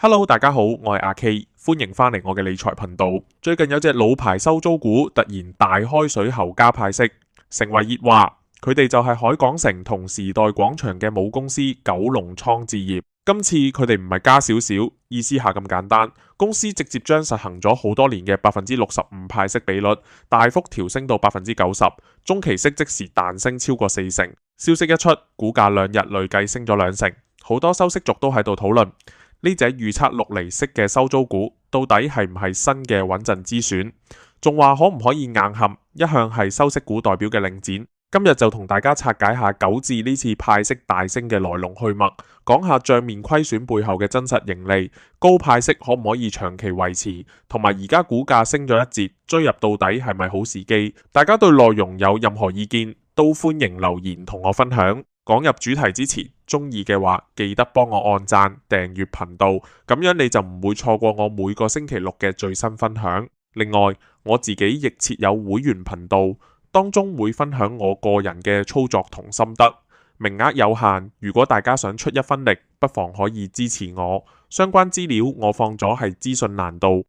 Hello，大家好，我係阿 K，歡迎翻嚟我嘅理財頻道。最近有隻老牌收租股突然大開水喉加派息，成為熱話。佢哋就係海港城同時代廣場嘅母公司九龍倉置業。今次佢哋唔係加少少，意思下咁簡單，公司直接將實行咗好多年嘅65%派息比率大幅調升到90%，中期息即時彈升超過40%。消息一出，股價2日累計升咗2成，好多收息族都喺度討論呢隻預測6厘息嘅收租股到底係唔係新嘅穩陣之選，仲話可唔可以硬撼一向係收息股代表嘅領展。今日就同大家拆解下九置呢次派息大升嘅來龍去脈，講下賬面虧損背後嘅真實盈利，高派息可唔可以長期維持，同埋而家股價升咗一截，追入到底係咪好時機？大家對內容有任何意見都歡迎留言同我分享。講入主題之前，中意嘅話記得幫我按讚、訂閱頻道，咁樣你就唔會錯過我每個星期六嘅最新分享。另外，我自己亦設有會員頻道，當中會分享我個人嘅操作同心得，名額有限，如果大家想出一分力，不妨可以支持我。相關資料我放咗係資訊欄度。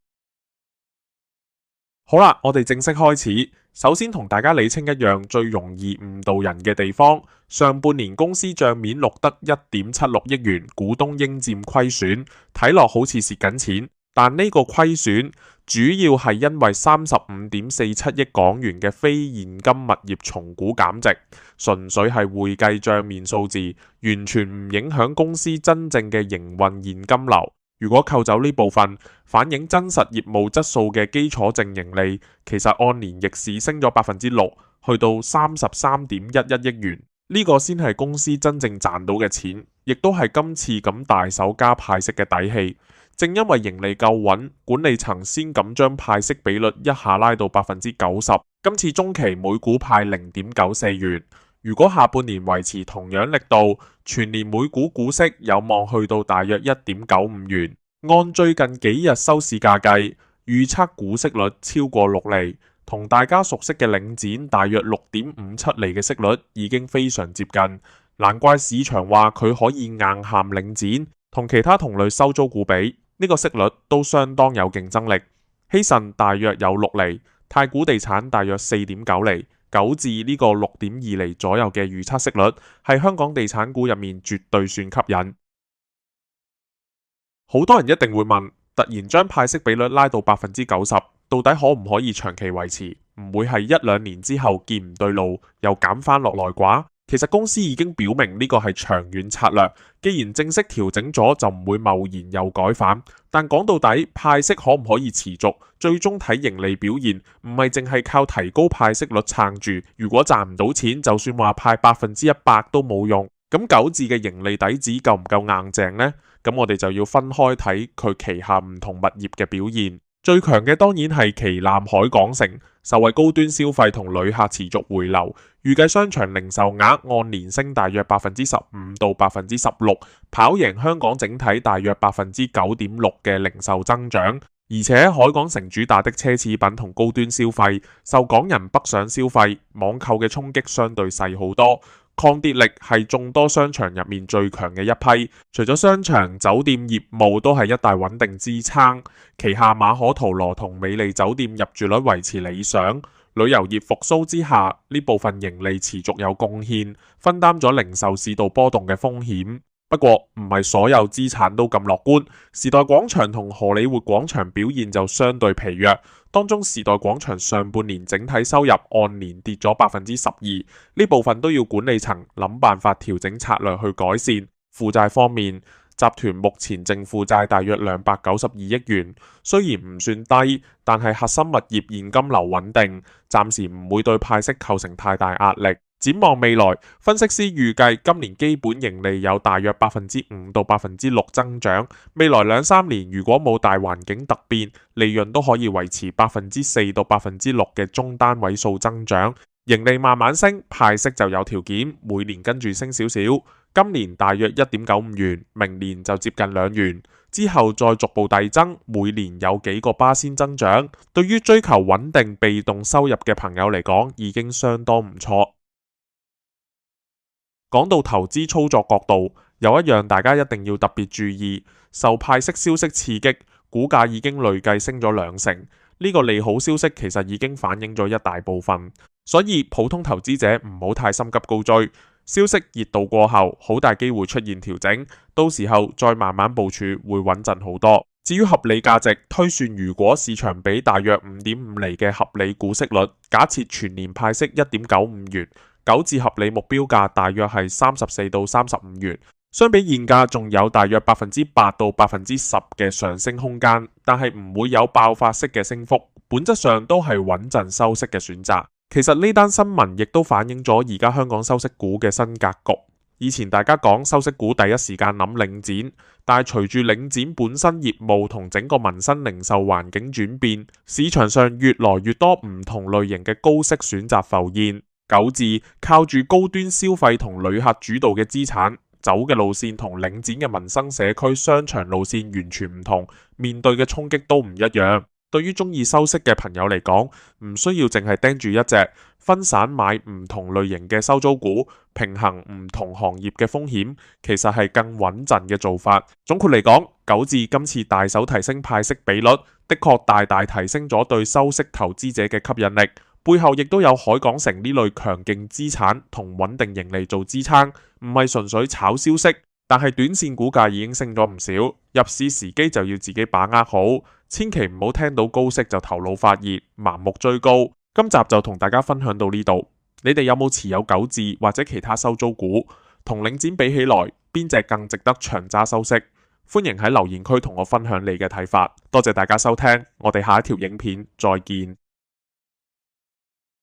好啦，我哋正式開始。首先同大家理清一樣最容易誤導人嘅地方，上半年公司賬面錄得1.76億元股東應佔虧損，睇落好似蝕緊錢，但呢個虧損主要係因為35.47億港元嘅非現金物業重估減值，純粹係會計賬面數字，完全唔影響公司真正嘅營運現金流。如果扣走呢部分，反映真實業務質素嘅基礎淨盈利，其實按年逆市升咗6%，去到33.11億元。呢個先係公司真正賺到嘅錢，亦都係今次咁大手加派息嘅底氣。正因為盈利夠穩，管理層先敢將派息比率一下拉到90%。今次中期每股派0.94元。如果下半年維持同樣力度，全年每股股息有望去到大約1.95元。按最近幾日收市價計，預測股息率超過6厘，同大家熟悉嘅領展大約6.57厘嘅息率已經非常接近。難怪市場話佢可以硬撼領展，同其他同類收租股比，呢個息率都相當有競爭力。希慎大約有6厘，太古地產大約4.9厘。九置呢個6.2厘左右嘅預測息率，係香港地產股入面絕對算吸引。好多人一定會問，突然將派息比率拉到90%，到底可唔可以長期維持？唔會係1-2年之後見唔對路，又減翻落來啩？其實公司已經表明呢個係長遠策略，既然正式調整咗，就唔會貿然又改反。但講到底，派息可唔可以持續，最終睇盈利表現，唔係淨係靠提高派息率撐住。如果賺唔到錢，就算話派100%都冇用。咁九置嘅盈利底子夠唔夠硬淨呢？咁我哋就要分開睇佢旗下唔同物業嘅表現。最強嘅當然係旗艦海港城，受惠高端消費同旅客持續回流，預計商場零售額按年升大約15%到16%，跑贏香港整體大約9.6%嘅零售增長。而且海港城主打的奢侈品同高端消費，受港人北上消費，網購嘅衝擊相對細好多。抗跌力係眾多商場入面最強嘅一批，除咗商場，酒店業務都係一大穩定支撐。旗下馬可圖羅同美麗酒店入住率維持理想，旅遊業復甦之下，呢部分盈利持續有貢獻，分擔咗零售市道波動嘅風險。不過唔係所有資產都咁樂觀，時代廣場同荷里活廣場表現就相對疲弱。當中時代廣場上半年整體收入按年跌咗12%，呢部分都要管理層諗辦法調整策略去改善。負債方面，集團目前淨負債大約292億元，雖然唔算低，但係核心物業現金流穩定，暫時唔會對派息構成太大壓力。展望未來，分析師預計今年基本盈利有大約5%到6%增長。未來2-3年如果冇大環境突變，利潤都可以維持4%到6%嘅中單位數增長。盈利慢慢升，派息就有條件每年跟住升少少。今年大約1.95元，明年就接近2元，之後再逐步遞增，每年有幾個巴仙增長。對於追求穩定被動收入嘅朋友嚟講，已經相當唔錯。講到投資操作角度，有一樣大家一定要特別注意，受派息消息刺激，股價已經累計升咗2成，呢個利好消息其實已經反映咗一大部分，所以普通投資者唔好太心急高追，消息熱度過後，好大機會出現調整，到時候再慢慢部署會穩陣好多。至於合理價值推算，如果市場俾大約5.5厘嘅合理股息率，假設全年派息1.95元，九字合理目標價大約係34到35元，相比現價仲有大約8%到10%嘅上升空間，但係唔會有爆發式嘅升幅，本質上都係穩陣收息嘅選擇。其實呢單新聞亦都反映咗而家香港收息股嘅新格局。以前大家講收息股第一時間諗領展，但係隨住領展本身業務同整個民生零售環境轉變，市場上越來越多唔同類型嘅高息選擇浮現。九字靠住高端消費同旅客主導嘅資產，走嘅路線同領展嘅民生社區商場路線完全唔同，面對嘅衝擊都唔一樣。對於中意收息嘅朋友嚟講，唔需要淨係盯住一隻，分散買唔同類型嘅收租股，平衡唔同行業嘅風險，其實係更穩陣嘅做法。總括嚟講，九字今次大手提升派息比率，的確大大提升咗對收息投資者嘅吸引力，背後亦都有海港城呢類強勁資產同穩定盈利做支撐，唔係純粹炒消息。但係短線股價已經升咗唔少，入市時機就要自己把握好，千祈唔好聽到高息就頭腦發熱，盲目追高。今集就同大家分享到呢度，你哋有冇持有九字或者其他收租股？同領展比起來，邊隻更值得長揸收息？歡迎喺留言區同我分享你嘅睇法。多謝大家收聽，我哋下一條影片再見。